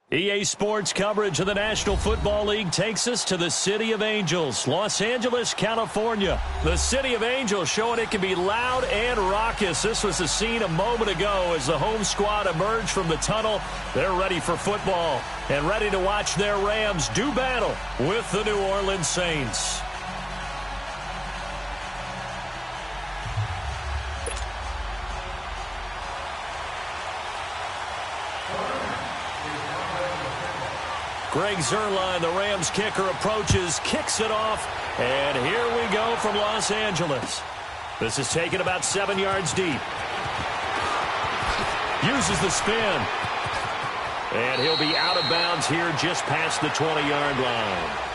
EA Sports coverage of the National Football League takes us to the City of Angels, Los Angeles, California. The City of Angels showing it can be loud and raucous. This was the scene a moment ago as the home squad emerged from the tunnel. They're ready for football and ready to watch their Rams do battle with the New Orleans Saints. Greg Zuerlein, the Rams kicker, approaches, kicks it off, and here we go from Los Angeles. This is taken about 7 yards deep. Uses the spin. And he'll be out of bounds here just past the 20-yard line.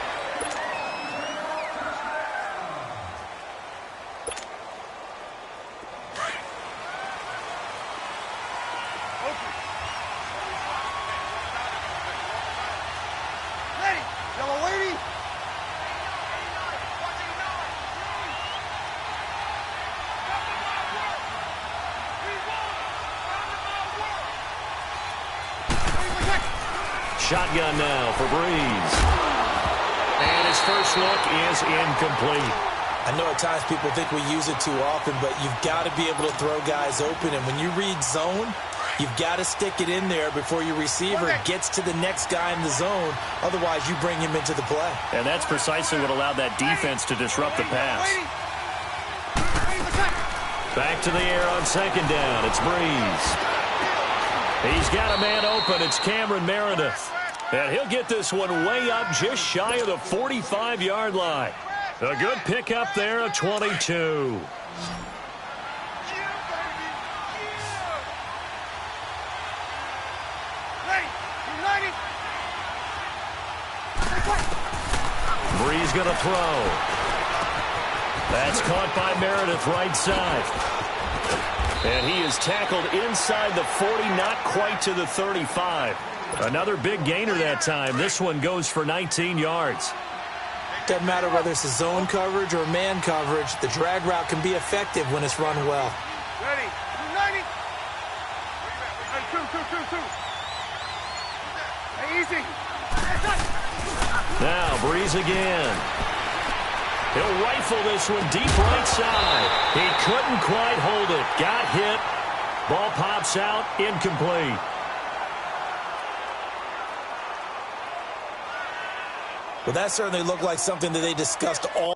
Shotgun now for Breeze. And his first look is incomplete. I know at times people think we use it too often, but you've got to be able to throw guys open. And when you read zone, you've got to stick it in there before your receiver gets to the next guy in the zone. Otherwise, you bring him into the play. And that's precisely what allowed that defense to disrupt the pass. Back to the air on second down. It's Breeze. He's got a man open. It's Cameron Meredith. And he'll get this one way up just shy of the 45-yard line. A good pickup there of 22. Breeze going to throw. That's caught by Meredith right side. And he is tackled inside the 40, not quite to the 35. Another big gainer that time. This one goes for 19 yards. Doesn't matter whether it's a zone coverage or man coverage, the drag route can be effective when it's run well. Ready, 290. Two. Hey, easy. Now, Breeze again. He'll rifle this one deep right side. He couldn't quite hold it. Got hit. Ball pops out. Incomplete. Well, that certainly looked like something that they discussed all.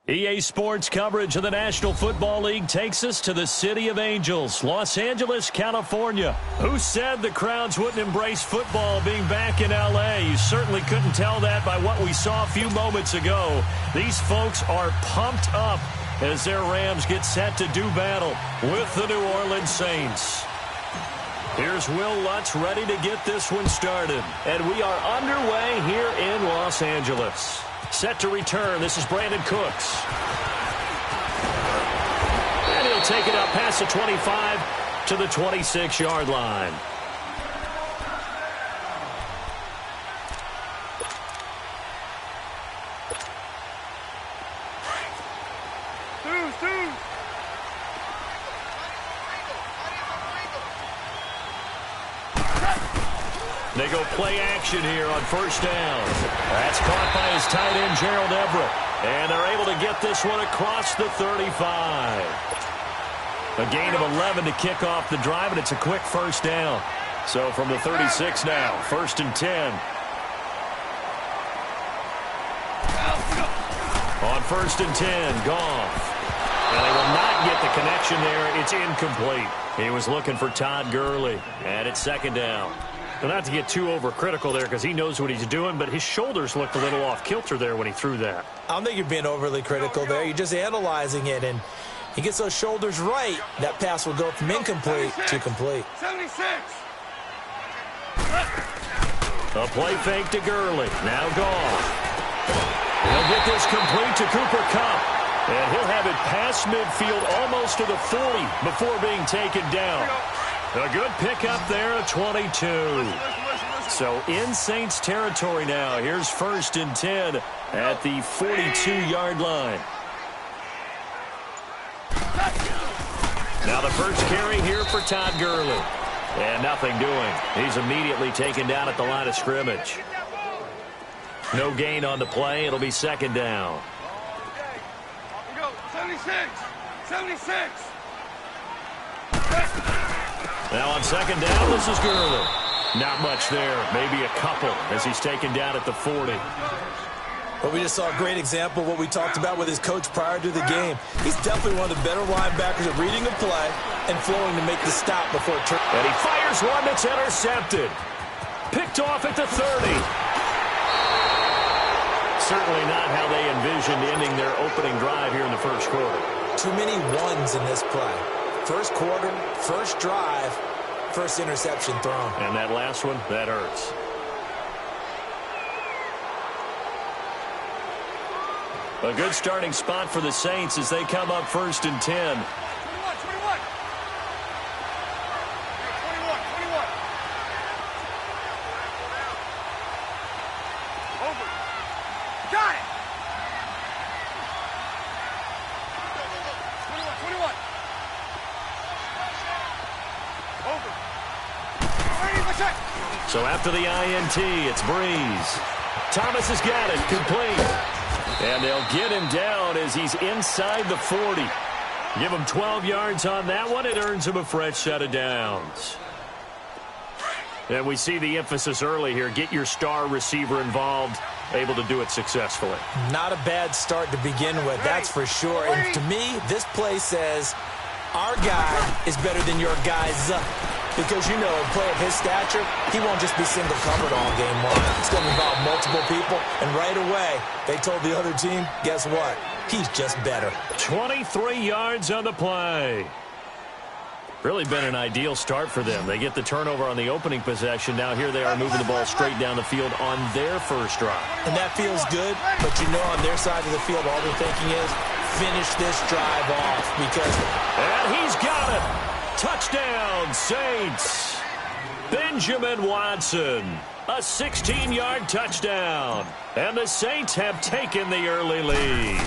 EA Sports coverage of the National Football League takes us to the City of Angels, Los Angeles, California. Who said the crowds wouldn't embrace football being back in L.A.? You certainly couldn't tell that by what we saw a few moments ago. These folks are pumped up as their Rams get set to do battle with the New Orleans Saints. Here's Will Lutz ready to get this one started. And we are underway here in Los Angeles. Set to return. This is Brandon Cooks. And he'll take it up past the 25 to the 26-yard line. They go play action here on first down. That's caught by his tight end, Gerald Everett. And they're able to get this one across the 35. A gain of 11 to kick off the drive, and it's a quick first down. So from the 36 now, 1st and 10. On 1st and 10, Goff. And they will not get the connection there. It's incomplete. He was looking for Todd Gurley. And it's 2nd down. Well, not to get too overcritical there because he knows what he's doing, but his shoulders looked a little off kilter there when he threw that. I don't think you're being overly critical there. You're just analyzing it, and he gets those shoulders right. That pass will go from incomplete to complete. 76. A play fake to Gurley. Now Goff. He'll get this complete to Cooper Kupp. And he'll have it past midfield almost to the 40 before being taken down. A good pickup there at 22. So in Saints territory now. Here's 1st and 10 at the 42-yard line. Now the first carry here for Todd Gurley. And nothing doing. He's immediately taken down at the line of scrimmage. No gain on the play. It'll be 2nd down. 76. 76. Now on 2nd down, this is Gurley. Not much there. Maybe a couple as he's taken down at the 40. But we just saw a great example of what we talked about with his coach prior to the game. He's definitely one of the better linebackers at reading a play and flowing to make the stop before turn. And he fires one that's intercepted. Picked off at the 30. Certainly not how they envisioned ending their opening drive here in the first quarter. Too many ones in this play. First quarter, first drive, first interception thrown. And that last one, that hurts. A good starting spot for the Saints as they come up 1st and 10. 21. Over. Got it. 21. Over. So after the INT, it's Breeze. Thomas has got it, complete. And they'll get him down as he's inside the 40. Give him 12 yards on that one. It earns him a fresh set of downs. And we see the emphasis early here. Get your star receiver involved. Able to do it successfully. Not a bad start to begin with, that's for sure. And to me, this play says our guy is better than your guy's. Because, you know, a player of his stature, he won't just be single covered all game long. It's going to involve multiple people. And right away, they told the other team, guess what? He's just better. 23 yards on the play. Really been an ideal start for them. They get the turnover on the opening possession. Now here they are moving the ball straight down the field on their first drive. And that feels good, but you know on their side of the field, all they're thinking is finish this drive off because... And he's got it. Touchdown, Saints. Benjamin Watson. A 16-yard touchdown. And the Saints have taken the early lead.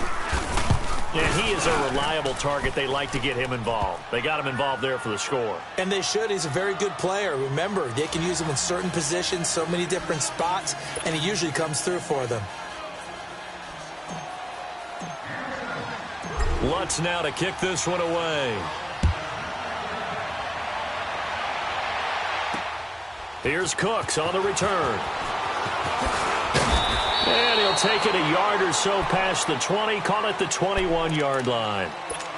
And he is a reliable target. They like to get him involved. They got him involved there for the score. And they should. He's a very good player. Remember, they can use him in certain positions, so many different spots, and he usually comes through for them. Lutz now to kick this one away. Here's Cooks on the return. And he'll take it a yard or so past the 20, call it the 21-yard line.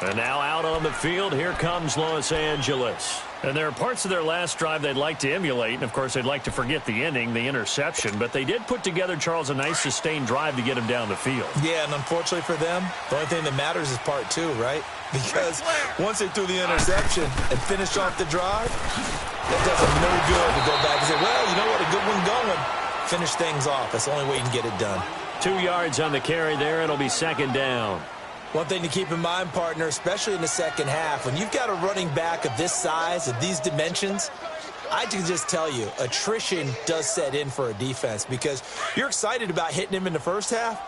And now out on the field, here comes Los Angeles. And there are parts of their last drive they'd like to emulate, and, of course, they'd like to forget the inning, the interception. But they did put together, Charles, a nice sustained drive to get him down the field. Yeah, and unfortunately for them, the only thing that matters is part two, right? Because once they threw the interception and finished off the drive, that does them no good to go back and say, well, you know what, a good one going. Finish things off. That's the only way you can get it done. 2 yards on the carry there. It'll be second down. One thing to keep in mind, partner, especially in the second half, when you've got a running back of this size, of these dimensions, I can just tell you, attrition does set in for a defense because you're excited about hitting him in the first half,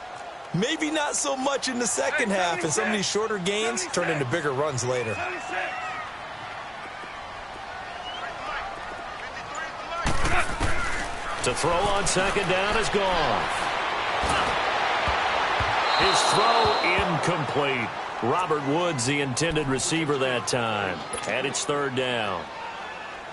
maybe not so much in the second half, and some of these shorter gains turn into bigger runs later. To throw on second down is gone. His throw incomplete. Robert Woods, the intended receiver that time. And it's third down.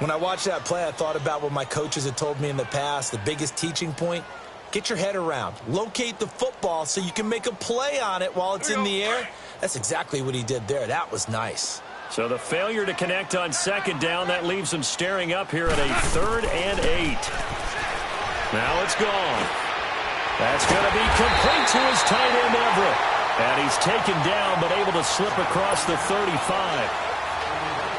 When I watched that play, I thought about what my coaches had told me in the past. The biggest teaching point, get your head around. Locate the football so you can make a play on it while it's in the air. That's exactly what he did there. That was nice. So the failure to connect on second down, that leaves him staring up here at a 3rd and 8. Now it's gone. That's going to be complete to his tight end, Everett. And he's taken down, but able to slip across the 35.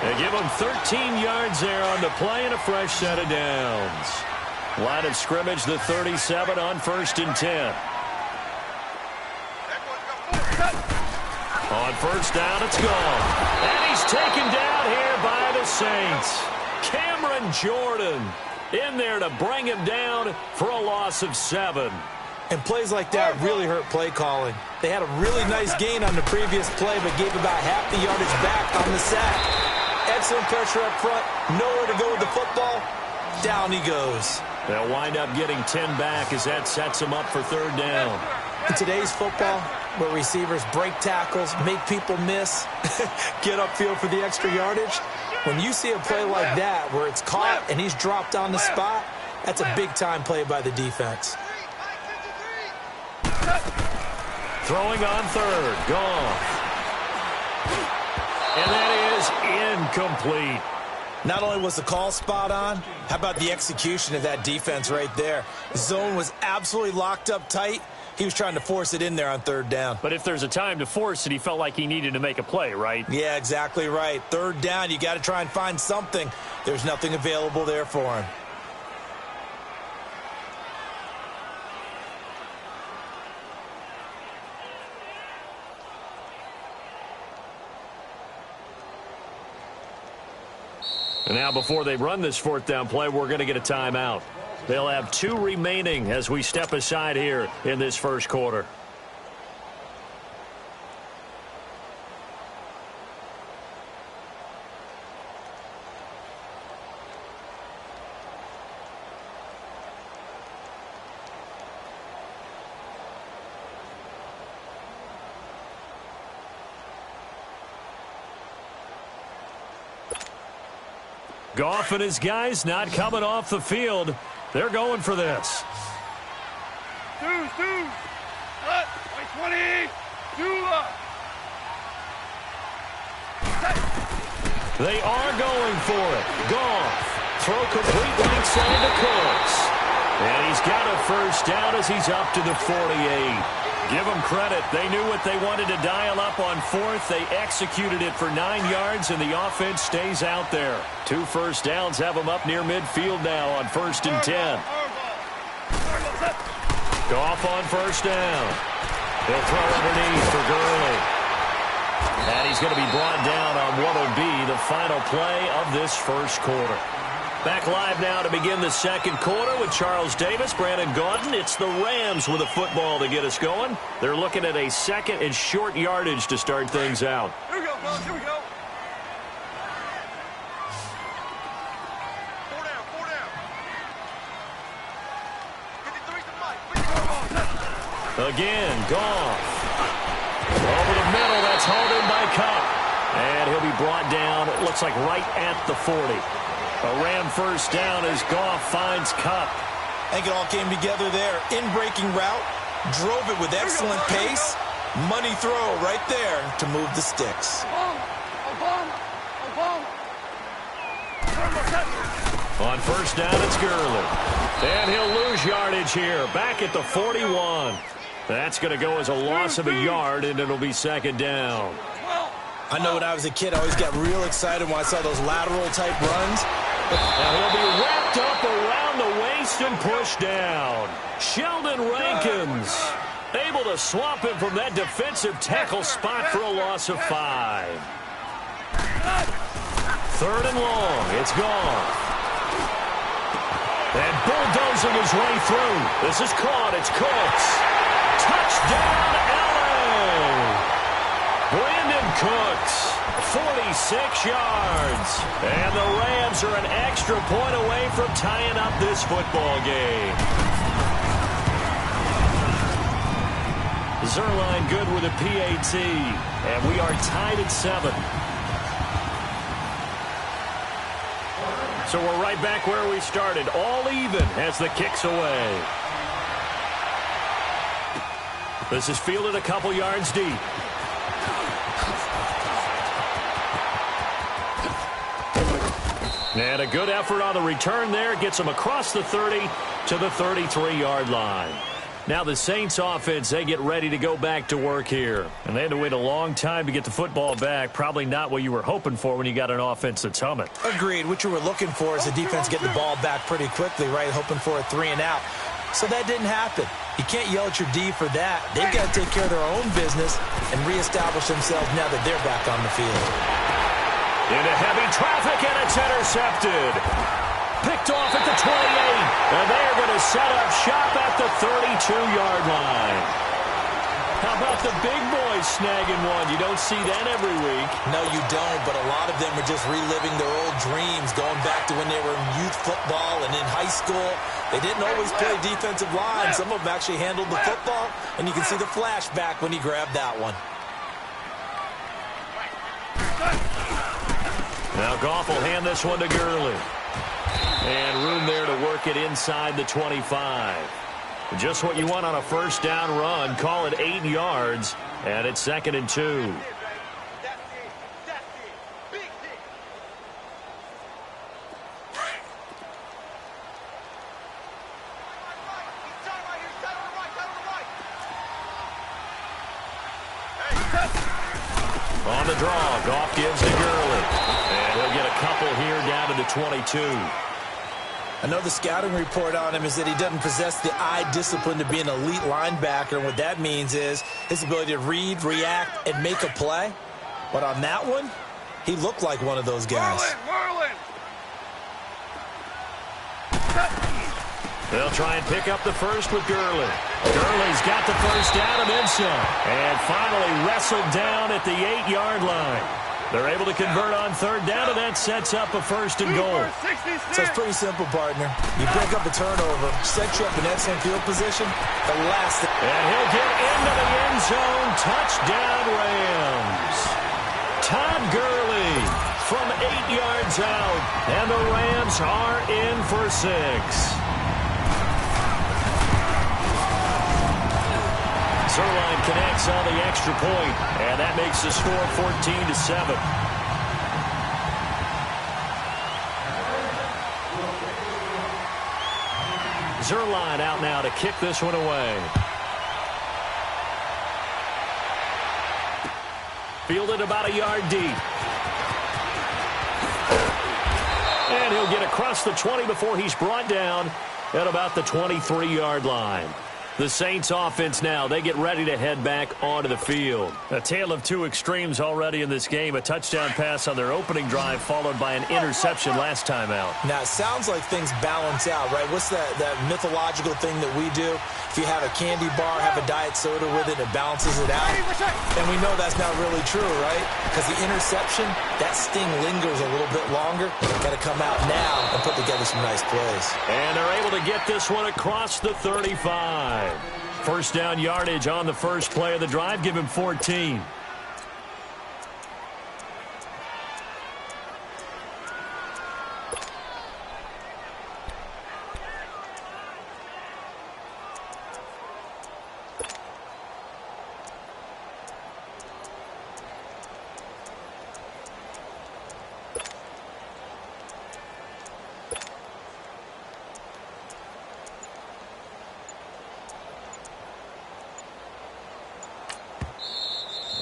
They give him 13 yards there on the play and a fresh set of downs. Line of scrimmage, the 37 on 1st and 10. On first down, it's gone. And he's taken down here by the Saints. Cameron Jordan in there to bring him down for a loss of 7. And plays like that really hurt play calling. They had a really nice gain on the previous play, but gave about half the yardage back on the sack. Excellent pressure up front. Nowhere to go with the football. Down he goes. They'll wind up getting 10 back as that sets them up for third down. In today's football, where receivers break tackles, make people miss, get upfield for the extra yardage, when you see a play like that where it's caught and he's dropped on the spot, that's a big-time play by the defense. Throwing on third. Gone. And that is incomplete. Not only was the call spot on, how about the execution of that defense right there? The zone was absolutely locked up tight. He was trying to force it in there on third down. But if there's a time to force it, he felt like he needed to make a play, right? Yeah, exactly right. Third down, you got to try and find something. There's nothing available there for him. And now before they run this 4th down play, we're going to get a timeout. They'll have 2 remaining as we step aside here in this first quarter. Goff and his guys not coming off the field. They're going for this. Two. What? 20. Two up. They are going for it. Goff. Throw complete right side to Cooks. And he's got a first down as he's up to the 48. Give them credit. They knew what they wanted to dial up on 4th. They executed it for 9 yards, and the offense stays out there. 2 first downs have them up near midfield now on 1st and 10. Goff on first down. He'll throw underneath for Gurley. And he's going to be brought down on what will be the final play of this first quarter. Back live now to begin the second quarter with Charles Davis, Brandon Gaudin. It's the Rams with a football to get us going. They're looking at a 2nd and short yardage to start things out. Here we go, fellas. Here we go. 4 down. 53 to Mike. Again, Goff. Over the middle, that's hauled in by Cup. And he'll be brought down, it looks like right at the 40. A Ram first down as Goff finds Cup. I think it all came together there. In-breaking route, drove it with excellent pace. Money throw right there to move the sticks. On first down, it's Gurley. And he'll lose yardage here. Back at the 41. That's going to go as a loss of a yard, and it'll be second down. I know when I was a kid, I always got real excited when I saw those lateral-type runs. And he'll be wrapped up around the waist and pushed down. Sheldon Rankins able to swamp him from that defensive tackle spot for a loss of 5. Third and long. It's gone. And bulldozing his way through. This is caught. It's Cooks. Touchdown, LA! Brandon Cooks, 46 yards. And the Rams are an extra point away from tying up this football game. Zerline good with a PAT. And we are tied at 7. So we're right back where we started. All even as the kick's away. This is fielded a couple yards deep. And a good effort on the return there. Gets them across the 30 to the 33-yard line. Now the Saints offense, they get ready to go back to work here. And they had to wait a long time to get the football back. Probably not what you were hoping for when you got an offense that's humming. Agreed. What you were looking for is the defense getting the ball back pretty quickly, right? Hoping for a 3-and-out. So that didn't happen. You can't yell at your D for that. They've got to take care of their own business and reestablish themselves now that they're back on the field. Into heavy traffic, and it's intercepted. Picked off at the 28, and they're going to set up shop at the 32-yard line. How about the big boys snagging one? You don't see that every week. No, you don't, but a lot of them are just reliving their old dreams, going back to when they were in youth football and in high school. They didn't always play defensive line. Some of them actually handled the football, and you can see the flashback when he grabbed that one. Now Goff will hand this one to Gurley. And room there to work it inside the 25. Just what you want on a first down run. Call it 8 yards, and it's 2nd and 2. On the draw, Goff gives to Gurley. And he'll get a couple here down to the 22. I know the scouting report on him is that he doesn't possess the eye discipline to be an elite linebacker. And what that means is his ability to read, react, and make a play. But on that one, he looked like one of those guys. Merlin! They'll try and pick up the first with Gurley. Gurley's got the first down and then some. And finally wrestled down at the 8-yard line. They're able to convert on third down, and that sets up a 1st and goal. So it's pretty simple, partner. You break up a turnover, set you up in excellent field position, the last thing. And he'll get into the end zone. Touchdown, Rams. Todd Gurley from 8 yards out, and the Rams are in for 6. Zerline connects on the extra point, and that makes the score 14-7. Zerline out now to kick this one away. Fielded about a yard deep. And he'll get across the 20 before he's brought down at about the 23-yard line. The Saints offense now, they get ready to head back onto the field. A tale of two extremes already in this game. A touchdown pass on their opening drive followed by an interception last time out. Now, it sounds like things balance out, right? What's that mythological thing that we do? If you have a candy bar, have a diet soda with it, it balances it out. And we know that's not really true, right? Because the interception, that sting lingers a little bit longer. Got to come out now and put together some nice plays. And they're able to get this one across the 35. First down yardage on the first play of the drive. Give him 14.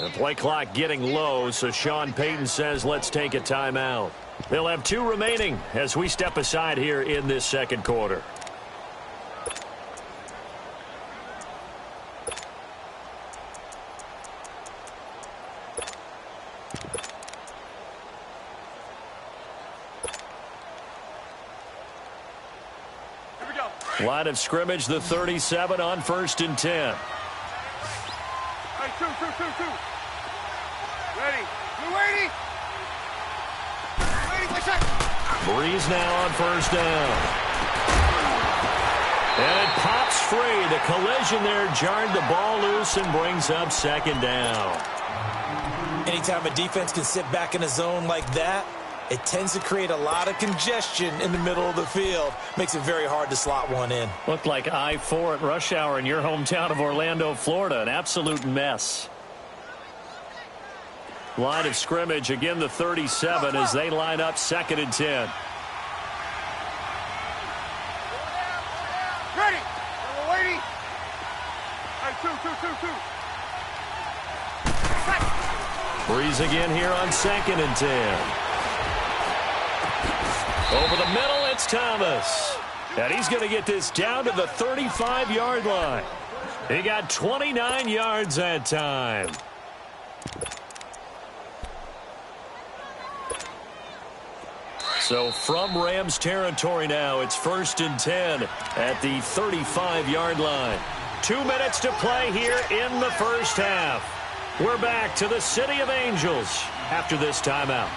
The play clock getting low, so Sean Payton says let's take a timeout. They'll have 2 remaining as we step aside here in this second quarter. Line of scrimmage, the 37 on 1st and 10. Hey, two. Ready. You ready? Breeze now on 1st down. And it pops free. The collision there jarred the ball loose and brings up 2nd down. Anytime a defense can sit back in a zone like that, it tends to create a lot of congestion in the middle of the field. Makes it very hard to slot one in. Looked like I-4 at rush hour in your hometown of Orlando, Florida. An absolute mess. Line of scrimmage, again the 37 as they line up 2nd and 10. Ready. We're waiting. Hey, two. Breeze again here on 2nd and 10. Over the middle, it's Thomas. And he's going to get this down to the 35-yard line. He got 29 yards that time. So from Rams territory now, it's 1st and 10 at the 35-yard line. 2 minutes to play here in the first half. We're back to the City of Angels after this timeout.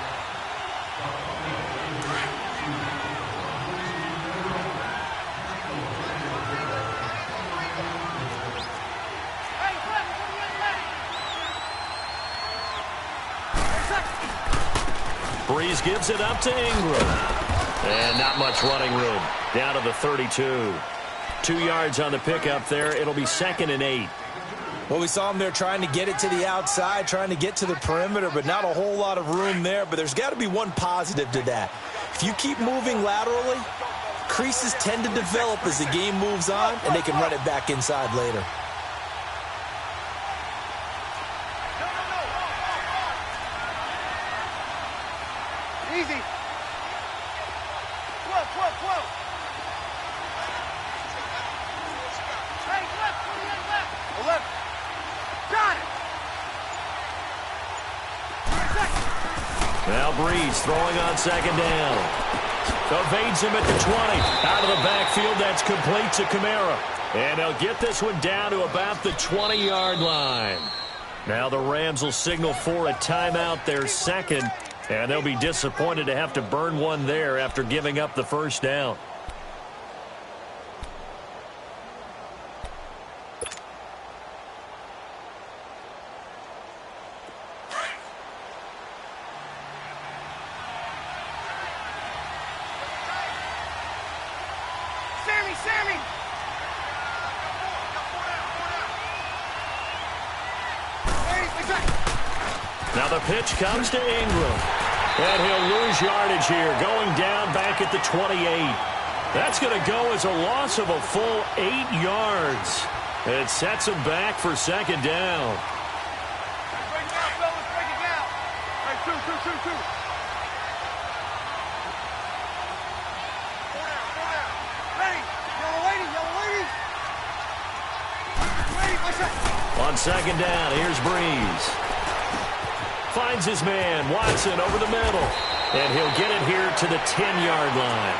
Breeze gives it up to Ingram. And not much running room. Down to the 32. 2 yards on the pickup there. It'll be 2nd and 8. Well, we saw him there trying to get it to the outside, trying to get to the perimeter, but not a whole lot of room there. But there's got to be one positive to that. If you keep moving laterally, creases tend to develop as the game moves on, and they can run it back inside later. Easy. 12. Hey, left. 11. Got it. Now Breeze throwing on 2nd down. Evades him at the 20. Out of the backfield, that's complete to Kamara. And they'll get this one down to about the 20-yard line. Now the Rams will signal for a timeout, their 2nd. And they'll be disappointed to have to burn one there after giving up the 1st down. Sammy. Now the pitch comes to Ingram. And he'll lose yardage here, going down back at the 28. That's going to go as a loss of a full 8 yards. It sets him back for 2nd down. Break it down, fellas. Break it down. All right, two. Four down. Ready. Yellow lady. Ready, push up. On 2nd down, here's Breeze. Finds his man, Watson, over the middle. And he'll get it here to the 10-yard line.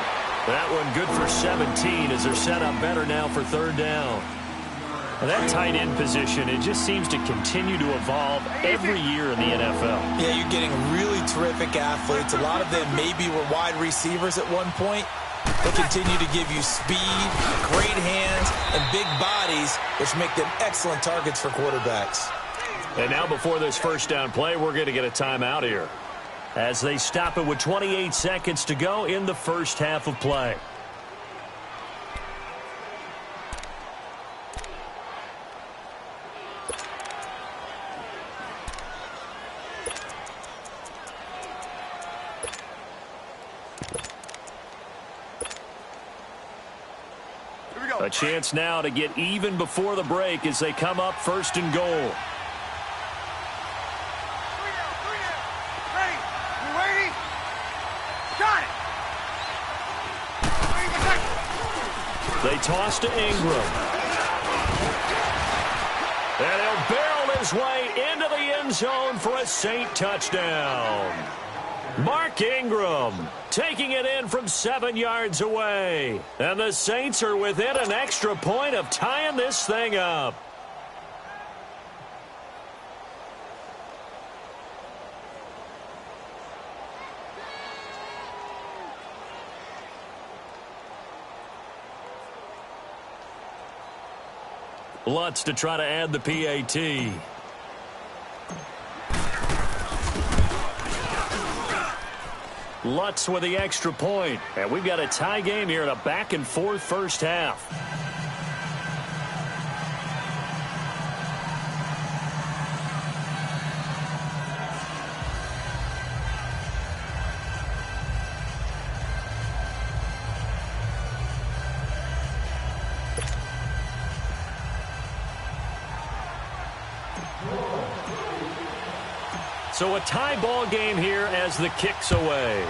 That one good for 17 as they're set up better now for 3rd down. And that tight end position, it just seems to continue to evolve every year in the NFL. Yeah, you're getting really terrific athletes. A lot of them maybe were wide receivers at one point. They continue to give you speed, great hands, and big bodies, which make them excellent targets for quarterbacks. And now before this 1st down play, we're going to get a timeout here as they stop it with 28 seconds to go in the first half of play. Here we go. A chance now to get even before the break as they come up 1st and goal. Got it. They toss to Ingram. And he'll barrel his way into the end zone for a Saint touchdown. Mark Ingram taking it in from 7 yards away. And the Saints are within an extra point of tying this thing up. Lutz to try to add the PAT. Lutz with the extra point. And we've got a tie game here in a back-and-forth first half. So a tie ball game here as the kick's away.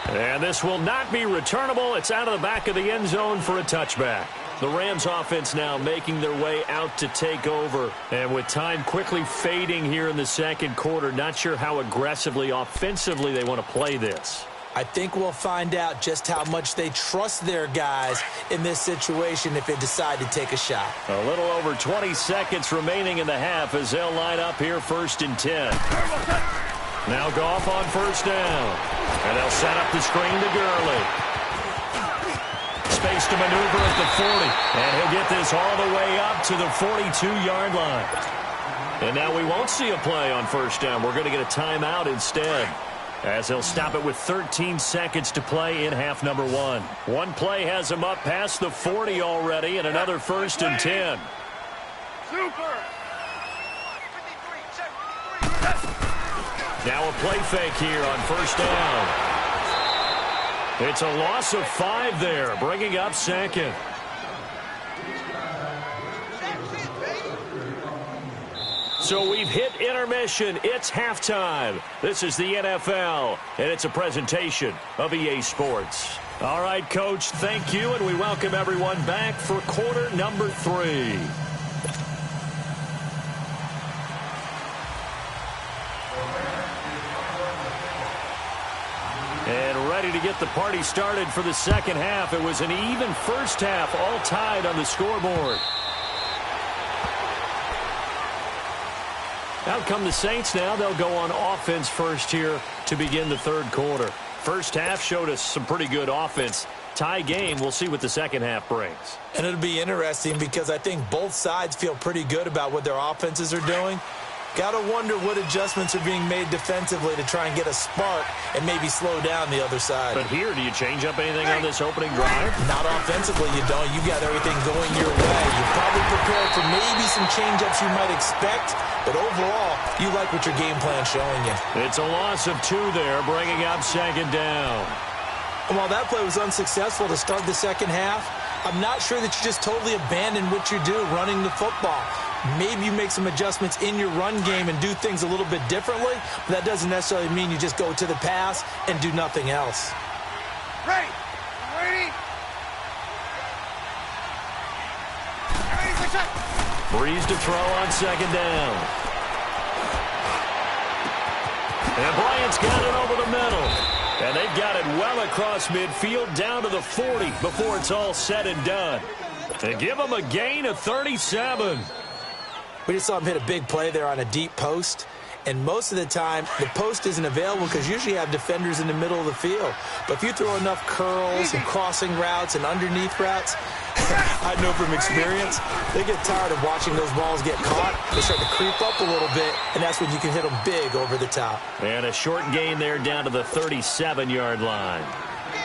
And this will not be returnable. It's out of the back of the end zone for a touchback. The Rams offense now making their way out to take over. And with time quickly fading here in the second quarter, not sure how aggressively, offensively they want to play this. I think we'll find out just how much they trust their guys in this situation if they decide to take a shot. A little over 20 seconds remaining in the half as they'll line up here 1st and 10. Now Goff on first down. And they'll set up the screen to Gurley. Space to maneuver at the 40. And he'll get this all the way up to the 42-yard line. And now we won't see a play on first down. We're going to get a timeout instead, as they'll stop it with 13 seconds to play in half number 1. One play has them up past the 40 already, and another 1st and 10. Super. Now a play fake here on first down. It's a loss of 5 there, bringing up 2nd. So we've hit intermission. It's halftime. This is the NFL, and it's a presentation of EA Sports. All right, Coach, thank you, and we welcome everyone back for quarter number 3. And ready to get the party started for the second half. It was an even first half, all tied on the scoreboard. Out come the Saints now. They'll go on offense first here to begin the third quarter. First half showed us some pretty good offense. Tie game, we'll see what the second half brings. And it'll be interesting because I think both sides feel pretty good about what their offenses are doing. Got to wonder what adjustments are being made defensively to try and get a spark and maybe slow down the other side. But here, do you change up anything on this opening drive? Not offensively, you don't. You got everything going your way. You're probably prepared for maybe some change-ups you might expect, but overall, you like what your game plan's showing you. It's a loss of 2 there, bringing up 2nd down. And while that play was unsuccessful to start the second half, I'm not sure that you just totally abandon what you do running the football. Maybe you make some adjustments in your run game and do things a little bit differently, but that doesn't necessarily mean you just go to the pass and do nothing else. Ready. Ready. Breeze to throw on 2nd down. And Bryant's got it over the middle. And they've got it well across midfield down to the 40 before it's all said and done. And give them a gain of 37. We just saw him hit a big play there on a deep post. And most of the time, the post isn't available because usually you have defenders in the middle of the field. But if you throw enough curls and crossing routes and underneath routes, I know from experience, they get tired of watching those balls get caught. They start to creep up a little bit, and that's when you can hit them big over the top. And a short gain there down to the 37-yard line.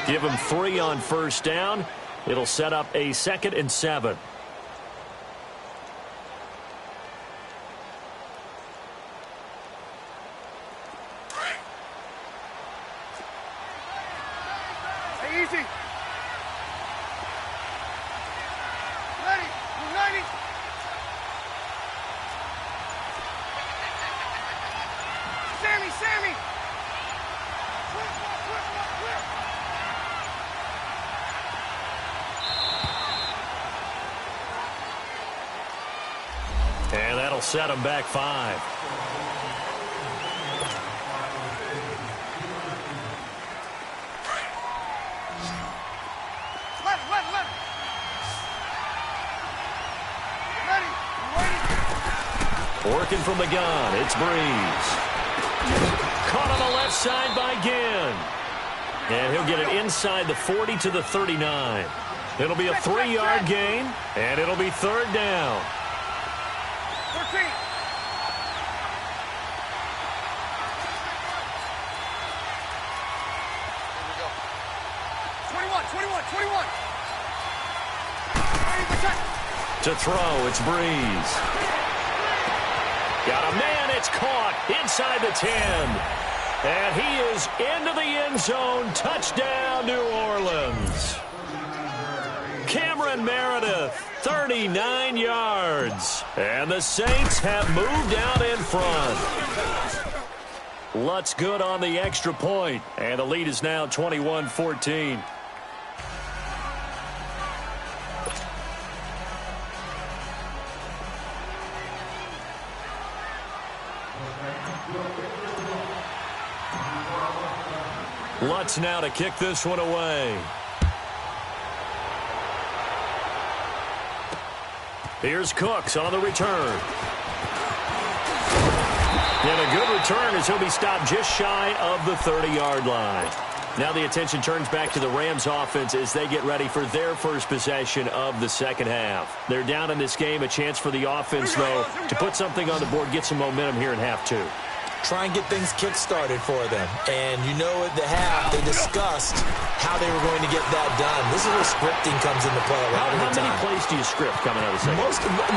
Give them 3 on first down. It'll set up a 2nd and 7. Easy. Ready. Ready. Sammy! And that'll set him back 5. Working from the gun, it's Breeze. Caught on the left side by Ginn. And he'll get it inside the 40 to the 39. It'll be a 3-yard gain, and it'll be 3rd down. 13. 21. To throw, it's Breeze. Got a man, it's caught inside the 10. And he is into the end zone. Touchdown, New Orleans. Cameron Meredith, 39 yards. And the Saints have moved out in front. Lutz good on the extra point. And the lead is now 21-14. Lutz now to kick this one away. Here's Cooks on the return. And a good return as he'll be stopped just shy of the 30-yard line. Now the attention turns back to the Rams offense as they get ready for their first possession of the second half. They're down in this game. A chance for the offense, though, to put something on the board, get some momentum here in half 2. Try and get things kick-started for them. And you know at the half, they discussed how they were going to get that done. This is where scripting comes into play a lot of the time. How many plays do you script coming out of the second?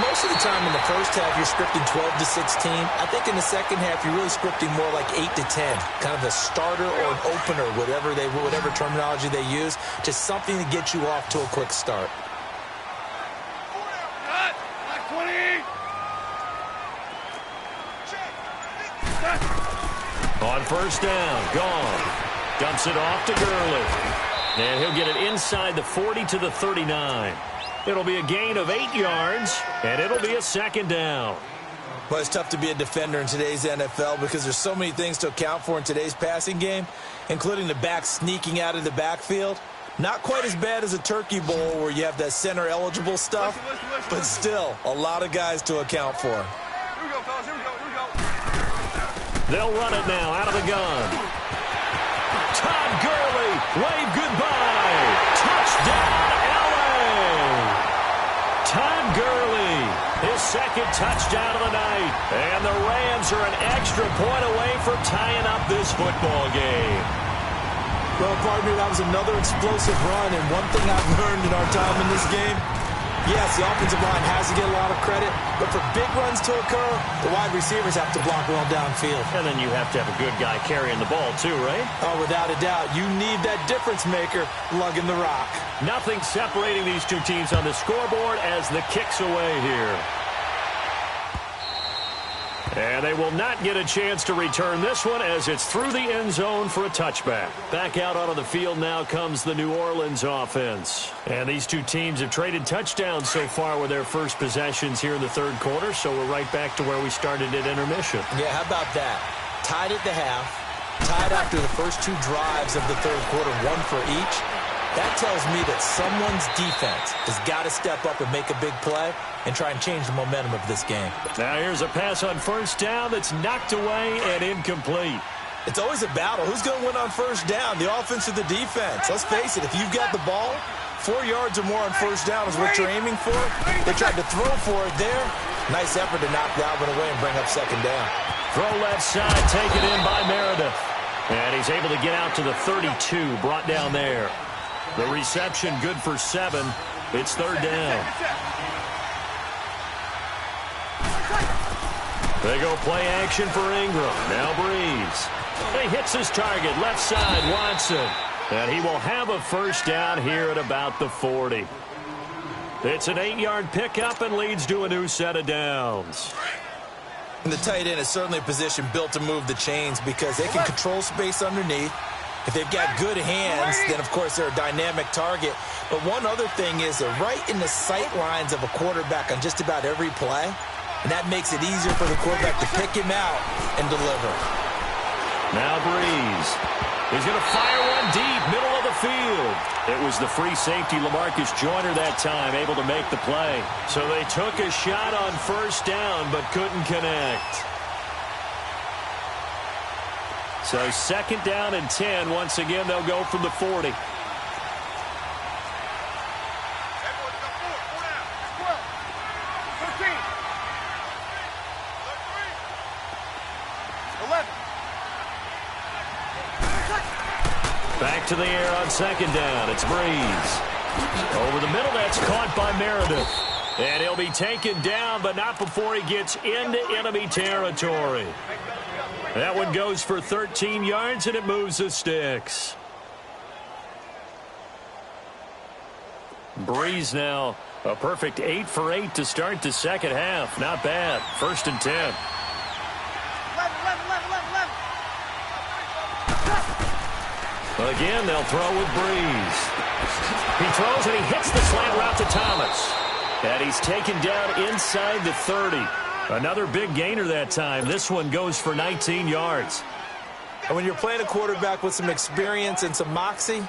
Most of the time in the first half, you're scripting 12 to 16. I think in the second half, you're really scripting more like 8 to 10. Kind of a starter or an opener, whatever terminology they use, just something to get you off to a quick start. On first down, gone. Dumps it off to Gurley. And he'll get it inside the 40 to the 39. It'll be a gain of 8 yards, and it'll be a second down. Well, it's tough to be a defender in today's NFL because there's so many things to account for in today's passing game, including the back sneaking out of the backfield. Not quite as bad as a turkey bowl where you have that center-eligible stuff, but still a lot of guys to account for. Here we go, fellas. Here we go. They'll run it now out of the gun. Todd Gurley, wave goodbye. Touchdown, L.A. Todd Gurley, his second touchdown of the night. And the Rams are an extra point away from tying up this football game. Well, partner, that was another explosive run. And one thing I've learned in our time in this game, yes, the offensive line has to get a lot of credit, but for big runs to occur, the wide receivers have to block well downfield. And then you have to have a good guy carrying the ball too, right? Oh, without a doubt. You need that difference maker lugging the rock. Nothing separating these two teams on the scoreboard as the kick's away here. And they will not get a chance to return this one as it's through the end zone for a touchback. Back out onto the field now comes the New Orleans offense. And these two teams have traded touchdowns so far with their first possessions here in the third quarter, so we're right back to where we started at intermission. Yeah, how about that? Tied at the half, tied after the first 2 drives of the third quarter, 1 for each. That tells me that someone's defense has got to step up and make a big play and try and change the momentum of this game. Now here's a pass on first down that's knocked away and incomplete. It's always a battle. Who's going to win on first down, the offense or the defense? Let's face it, if you've got the ball, 4 yards or more on first down is what you're aiming for. They tried to throw for it there. Nice effort to knock that one away and bring up second down. Throw left side, taken in by Meredith. And he's able to get out to the 32, brought down there. The reception good for 7. It's third down. They go play action for Ingram. Now Breeze. He hits his target, left side, Watson. And he will have a first down here at about the 40. It's an 8-yard pickup and leads to a new set of downs. And the tight end is certainly a position built to move the chains because they can control space underneath. If they've got good hands, then, of course, they're a dynamic target. But one other thing is they're right in the sight lines of a quarterback on just about every play. And that makes it easier for the quarterback to pick him out and deliver. Now Breeze. He's going to fire one deep, middle of the field. It was the free safety, LaMarcus Joyner, that time, able to make the play. So they took a shot on first down, but couldn't connect. So 2nd down and 10. Once again, they'll go from the 40. Back to the air on 2nd down. It's Breeze. Over the middle, that's caught by Meredith. And he'll be taken down, but not before he gets into enemy territory. That one goes for 13 yards, and it moves the sticks. Breeze now a perfect 8 for 8 to start the second half. Not bad. 1st and 10. Again, they'll throw with Breeze. He throws and he hits the slant route to Thomas. And he's taken down inside the 30. Another big gainer that time. This one goes for 19 yards. And when you're playing a quarterback with some experience and some moxie,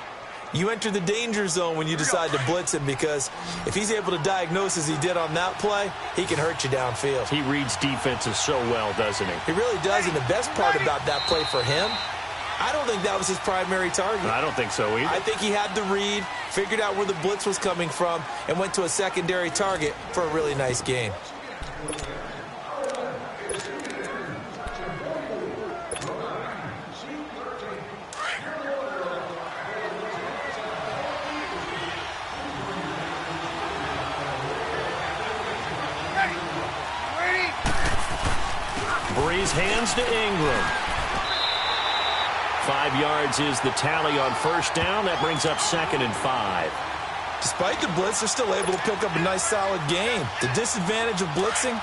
you enter the danger zone when you decide to blitz him, because if he's able to diagnose as he did on that play, he can hurt you downfield. He reads defenses so well, doesn't he? He really does, and the best part about that play for him, I don't think that was his primary target. I don't think so either. I think he had the read, figured out where the blitz was coming from, and went to a secondary target for a really nice gain. Breeze hands to Ingram. 5 yards is the tally on first down. That brings up 2nd and 5. Despite the blitz, they're still able to pick up a nice, solid gain. The disadvantage of blitzing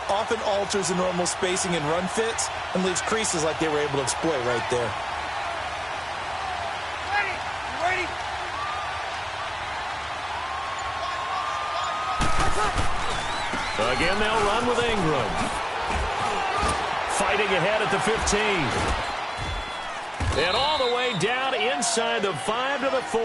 often alters the normal spacing and run fits and leaves creases like they were able to exploit right there. Again, they'll run with Ingram. Fighting ahead at the 15. And all the way down inside the 5 to the 4.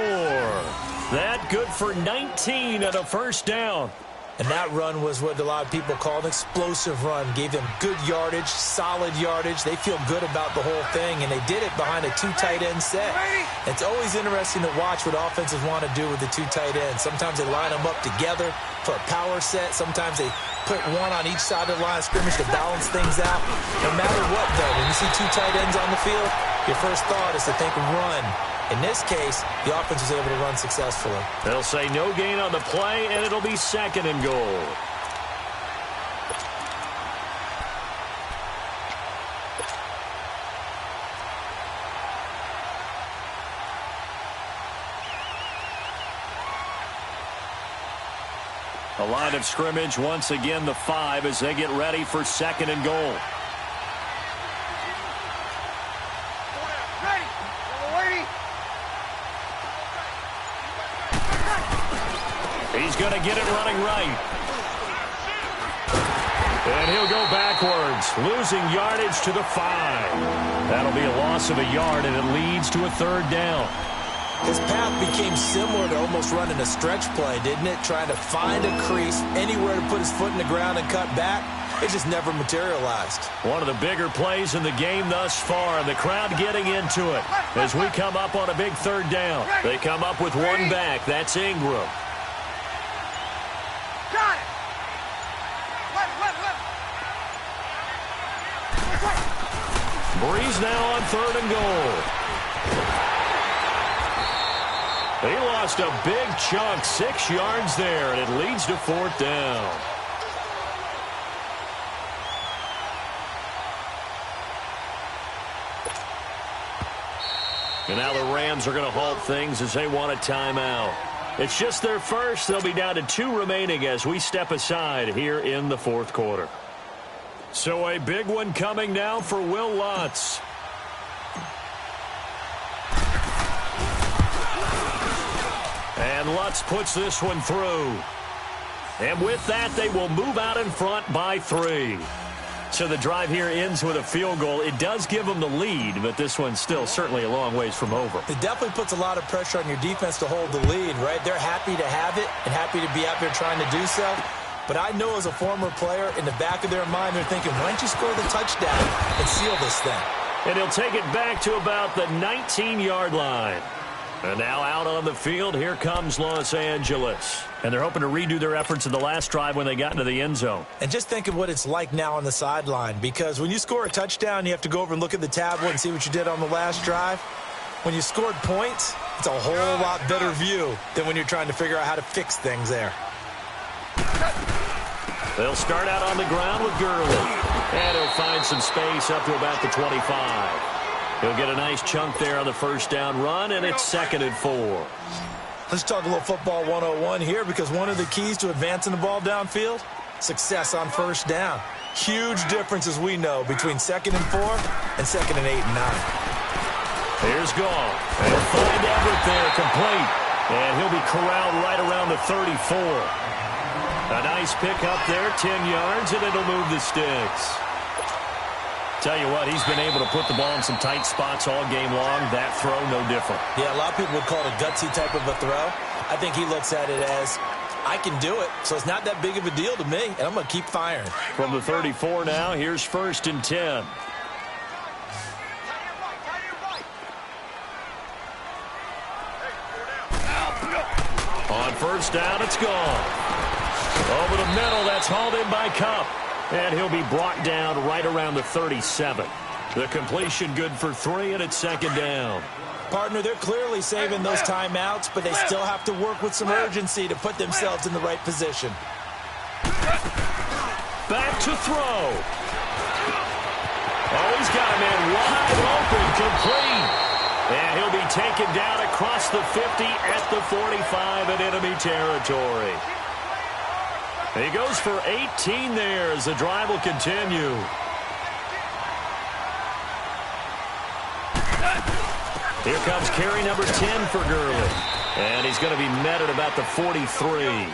That good for 19 and a first down. And that run was what a lot of people call an explosive run. Gave them good yardage, solid yardage. They feel good about the whole thing, and they did it behind a 2 tight end set. It's always interesting to watch what offenses want to do with the 2 tight ends. Sometimes they line them up together for a power set. Sometimes they put one on each side of the line of scrimmage to balance things out. No matter what, though, when you see 2 tight ends on the field, your first thought is to think run. In this case, the offense was able to run successfully. They'll say no gain on the play, and it'll be 2nd and goal. The line of scrimmage, once again, the 5 as they get ready for 2nd and goal. He's going to get it running right. And he'll go backwards, losing yardage to the 5. That'll be a loss of a yard, and it leads to a 3rd down. His path became similar to almost running a stretch play, didn't it? Trying to find a crease, anywhere to put his foot in the ground and cut back. It just never materialized. One of the bigger plays in the game thus far, and the crowd getting into it as we come up on a big 3rd down. They come up with one back. That's Ingram. Got it. Breeze now on 3rd and goal. He lost a big chunk, 6 yards there, and it leads to 4th down. And now the Rams are going to halt things as they want a timeout. It's just their first. They'll be down to 2 remaining as we step aside here in the 4th quarter. So a big one coming now for Will Lutz. And Lutz puts this one through. And with that, they will move out in front by 3. So the drive here ends with a field goal. It does give them the lead, but this one's still certainly a long ways from over. It definitely puts a lot of pressure on your defense to hold the lead, right? They're happy to have it and happy to be out there trying to do so. But I know as a former player, in the back of their mind, they're thinking, why don't you score the touchdown and seal this thing? And he'll take it back to about the 19-yard line. And now out on the field, here comes Los Angeles. And they're hoping to redo their efforts in the last drive when they got into the end zone. And just think of what it's like now on the sideline, because when you score a touchdown, you have to go over and look at the tablet and see what you did on the last drive. When you scored points, it's a whole lot better view than when you're trying to figure out how to fix things there. They'll start out on the ground with Gurley. And he'll find some space up to about the 25. He'll get a nice chunk there on the first down run, and it's 2nd and 4. Let's talk a little football 101 here, because one of the keys to advancing the ball downfield, success on first down. Huge difference, as we know, between 2nd and 4 and 2nd and 8 and 9. Here's Goff. He'll find Everett there, complete. And he'll be corralled right around the 34. A nice pick up there, 10 yards, and it'll move the sticks. Tell you what, he's been able to put the ball in some tight spots all game long. That throw, no different. Yeah, a lot of people would call it a gutsy type of a throw. I think he looks at it as, I can do it, so it's not that big of a deal to me, and I'm going to keep firing. From the 34 now, here's 1st and 10. On first down, it's gone. Over the middle, that's hauled in by Kupp. And he'll be brought down right around the 37. The completion good for 3, and it's 2nd down. Partner, they're clearly saving those timeouts, but they still have to work with some urgency to put themselves in the right position. Back to throw. Oh, he's got a man wide open, complete. And he'll be taken down across the 50 at the 45 in enemy territory. He goes for 18 there as the drive will continue. Here comes carry number 10 for Gurley. And he's going to be met at about the 43.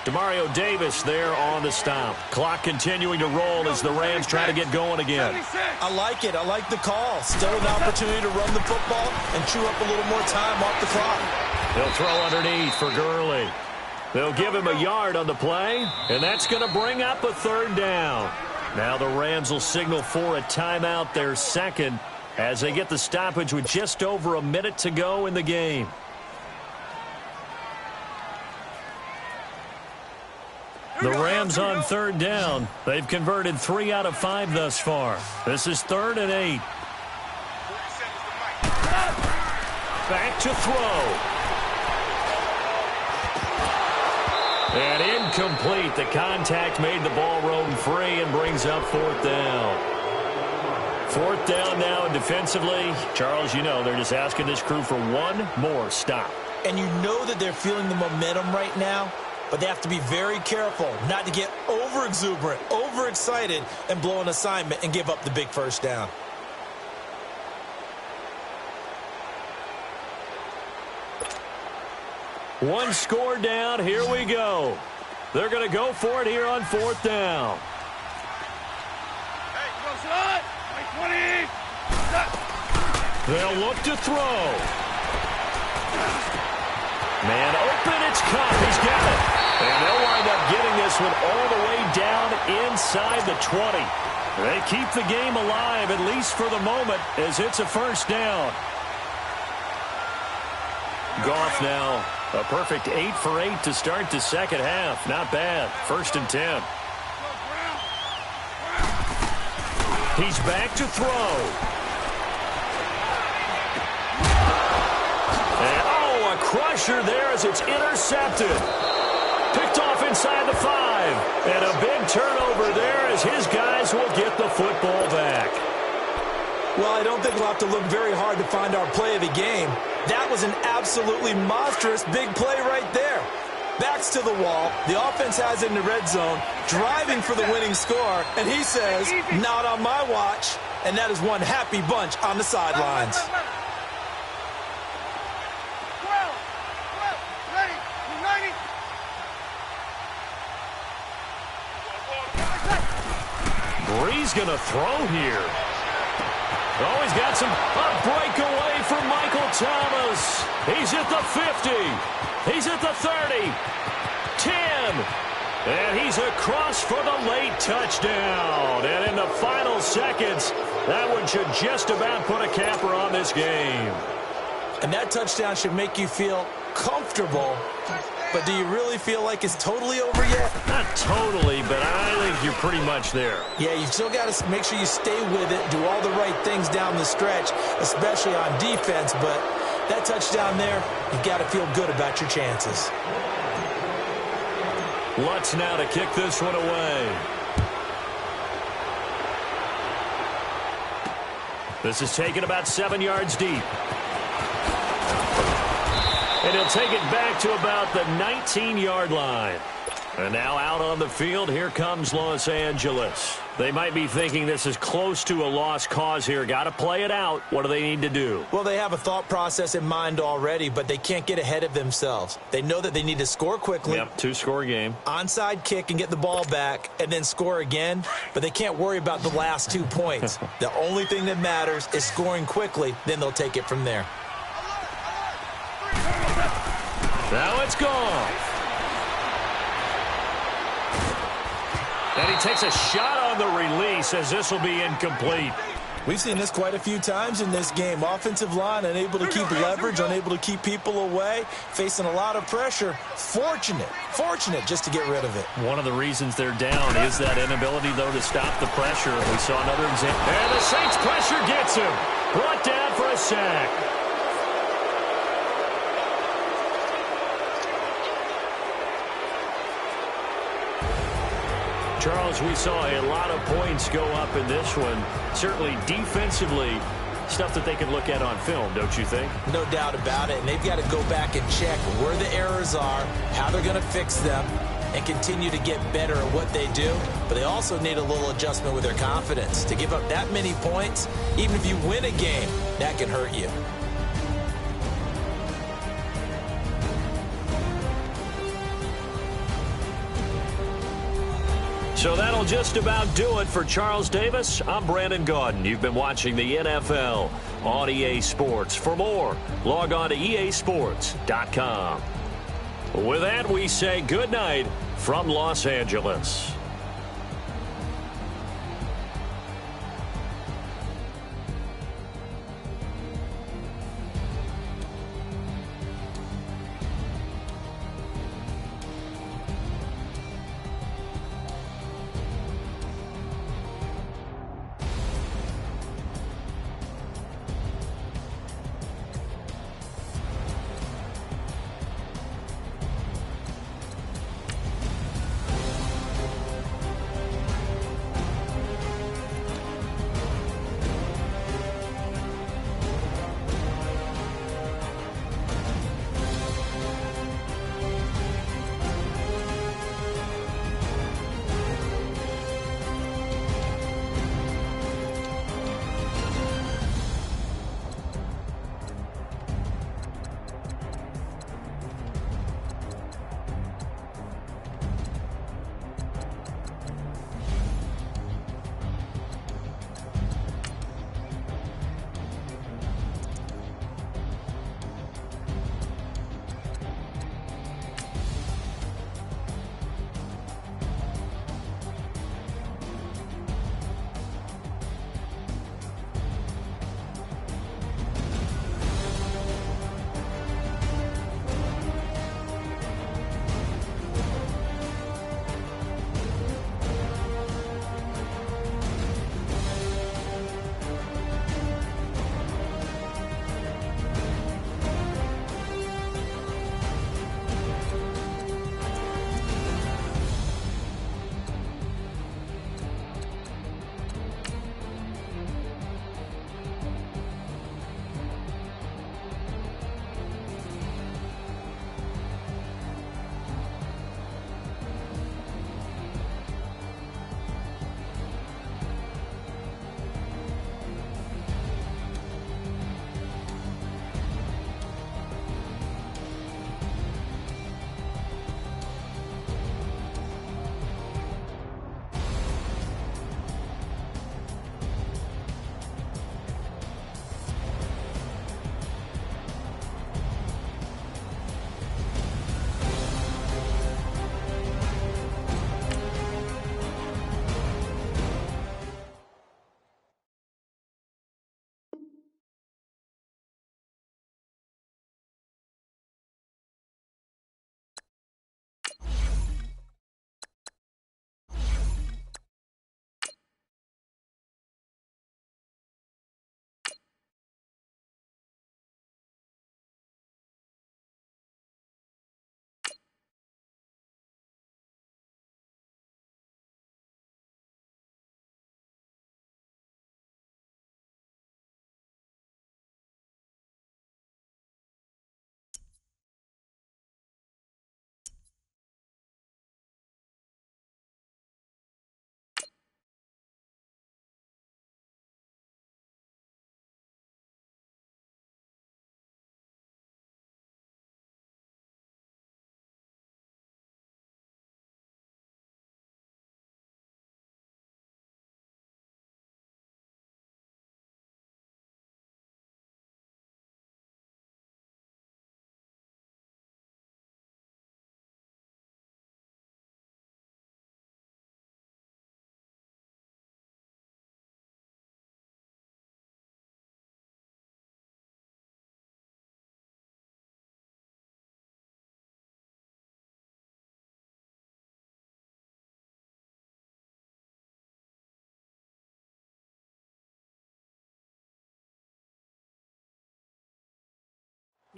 Demario Davis there on the stop. Clock continuing to roll as the Rams try to get going again. I like it. I like the call. Still an opportunity to run the football and chew up a little more time off the clock. He'll throw underneath for Gurley. They'll give him a yard on the play, and that's going to bring up a 3rd down. Now the Rams will signal for a timeout, their 2nd, as they get the stoppage with just over a minute to go in the game. The Rams on 3rd down. They've converted 3 out of 5 thus far. This is 3rd and 8. Back to throw. And incomplete. The contact made the ball roam free and brings up 4th down. 4th down now, and defensively, Charles, you know, they're just asking this crew for one more stop. And you know that they're feeling the momentum right now, but they have to be very careful not to get over-exuberant, overexcited, and blow an assignment and give up the big first down. One score down. Here we go. They're going to go for it here on 4th down. Hey, go, son. 20. They'll look to throw. Man open, it's Kupp. He's got it. And they'll wind up getting this one all the way down inside the 20. They keep the game alive, at least for the moment, as it's a 1st down. Goff now. A perfect 8 for 8 to start the 2nd half. Not bad. 1st and 10. He's back to throw. And, a crusher there as it's intercepted. Picked off inside the 5. And a big turnover there as his guys will get the football back. Well, I don't think we'll have to look very hard to find our play of the game. That was an absolutely monstrous big play right there. backs to the wall. The offense has it in the red zone, driving for the winning score, and he says, not on my watch. And that is one happy bunch on the sidelines. Bree's going to throw here. Oh, he's got a breakaway for Michael Thomas. He's at the 50. He's at the 30. 10. And he's across for the late touchdown. And in the final seconds, that one should just about put a capper on this game. And that touchdown should make you feel comfortable. But do you really feel like it's totally over yet? Not totally, but I think you're pretty much there. Yeah, you've still got to make sure you stay with it, do all the right things down the stretch, especially on defense. But that touchdown there, you've got to feel good about your chances. Lutz now to kick this one away. This is taken about 7 yards deep. And he'll take it back to about the 19-yard line. And now out on the field, here comes Los Angeles. They might be thinking this is close to a lost cause here. Got to play it out. What do they need to do? Well, they have a thought process in mind already, but they can't get ahead of themselves. They know that they need to score quickly. Yep, 2-score game. Onside kick and get the ball back and then score again, but they can't worry about the last 2 points. The only thing that matters is scoring quickly, then they'll take it from there. Now it's gone. And he takes a shot on the release as this will be incomplete. We've seen this quite a few times in this game. Offensive line unable to keep leverage, unable to keep people away, facing a lot of pressure. Fortunate just to get rid of it. One of the reasons they're down is that inability, though, to stop the pressure. We saw another example. And the Saints pressure gets him. Brought down for a sack. Charles, we saw a lot of points go up in this one. Certainly defensively, stuff that they can look at on film, don't you think? No doubt about it. And they've got to go back and check where the errors are, how they're going to fix them, and continue to get better at what they do. But they also need a little adjustment with their confidence. To give up that many points, even if you win a game, that can hurt you. So that'll just about do it for Charles Davis. I'm Brandon Gaudin. You've been watching the NFL on EA Sports. For more, log on to easports.com. With that, we say good night from Los Angeles.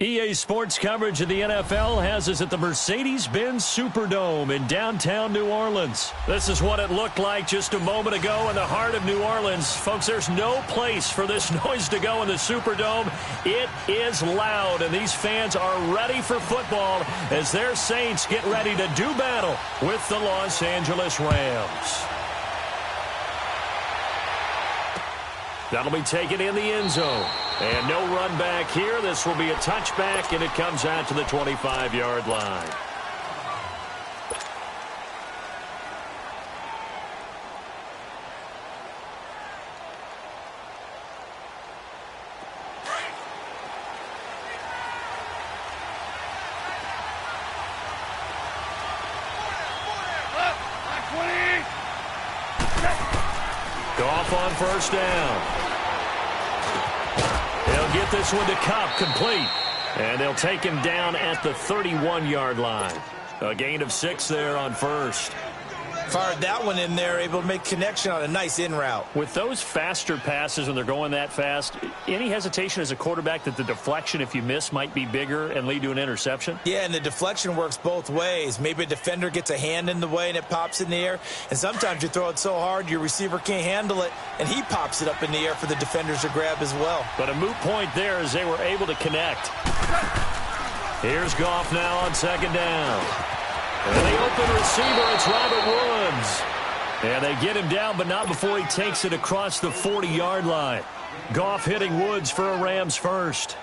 EA Sports coverage of the NFL has us at the Mercedes-Benz Superdome in downtown New Orleans. This is what it looked like just a moment ago in the heart of New Orleans. Folks, there's no place for this noise to go in the Superdome. It is loud, and these fans are ready for football as their Saints get ready to do battle with the Los Angeles Rams. That'll be taken in the end zone. And no run back here. This will be a touchback, and it comes out to the 25-yard line. Goff on first down. They'll get this one to Kupp, complete. And they'll take him down at the 31-yard line. A gain of 6 there on first. Fired that one in there, able to make connection on a nice in route. With those faster passes when they're going that fast, any hesitation as a quarterback that the deflection, if you miss, might be bigger and lead to an interception? Yeah, and the deflection works both ways. Maybe a defender gets a hand in the way and it pops in the air. And sometimes you throw it so hard your receiver can't handle it, and he pops it up in the air for the defenders to grab as well. But a moot point there as they were able to connect. Here's Goff now on second down. And the open receiver, it's Robert Woods. And they get him down, but not before he takes it across the 40-yard line. Goff hitting Woods for a Rams first.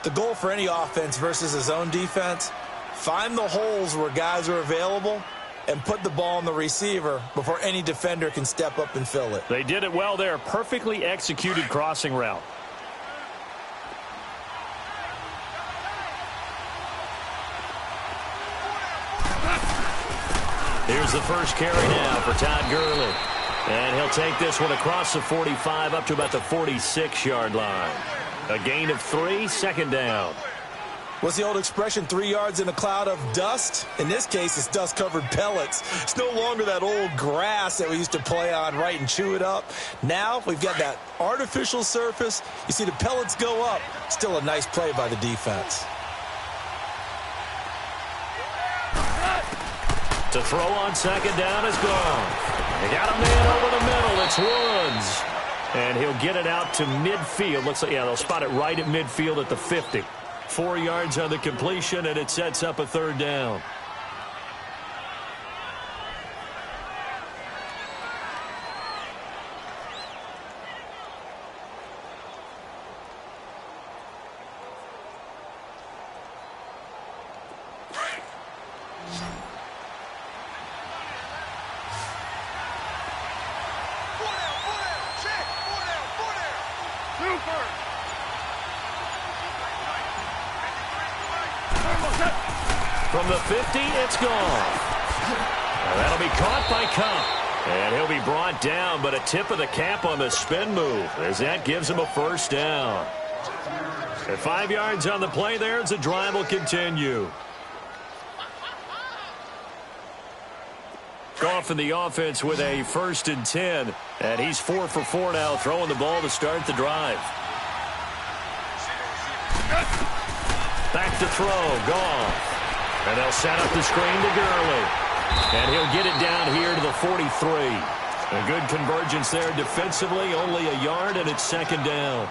The goal for any offense versus his own defense, find the holes where guys are available and put the ball on the receiver before any defender can step up and fill it. They did it well there. Perfectly executed crossing route. Here's the first carry now for Todd Gurley. And he'll take this one across the 45 up to about the 46-yard line. A gain of 3, second down. What's the old expression, 3 yards in a cloud of dust? In this case, it's dust-covered pellets. It's no longer that old grass that we used to play on, right, and chew it up. Now we've got that artificial surface. You see the pellets go up. Still a nice play by the defense. To throw on second down is gone. They got a man over the middle. It's Woods. And he'll get it out to midfield. Looks like, yeah, they'll spot it right at midfield at the 50. 4 yards on the completion, and it sets up a third down. From the 50, it's gone. And that'll be caught by Kupp. And he'll be brought down, but a tip of the cap on the spin move as that gives him a first down. At 5 yards on the play there as the drive will continue. Goff in the offense with a 1st and 10. And he's 4 for 4 now, throwing the ball to start the drive. Back to throw, Goff. And they'll set up the screen to Gurley. And he'll get it down here to the 43. A good convergence there defensively, only a yard, and it's second down.